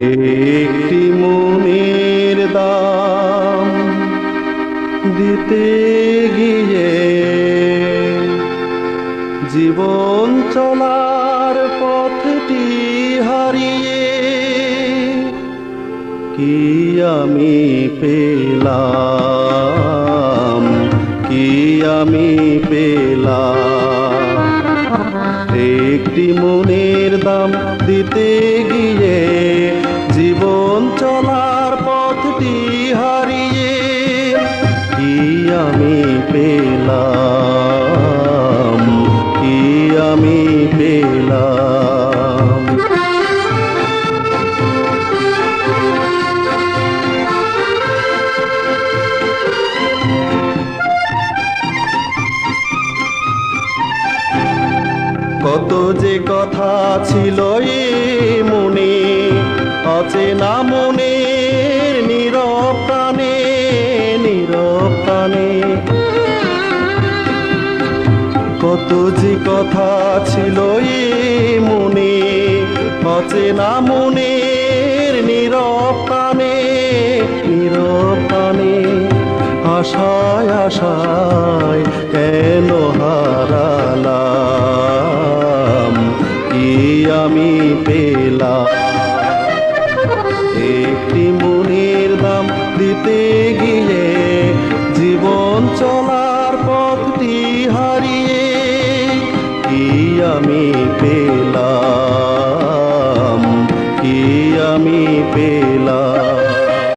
একটি মনের দাম দিতে গিয়ে জীবন চলার পথটি হারিয়ে কি আমি পেলাম, কি আমি পেলাম। একটি মনের দাম দিতে গিয়ে জীবন চলার পথটি হারিয়ে কি আমি পেলাম, কি আমি পেলাম। কত যে কথা ছিল এ মনে, অচেনা মনে নীরব প্রাণে, নীরব প্রাণে। কত যে কথা ছিল এ মনে, অচেনা মনের নীরব প্রাণে, নীরব প্রাণে। আশায় আশায়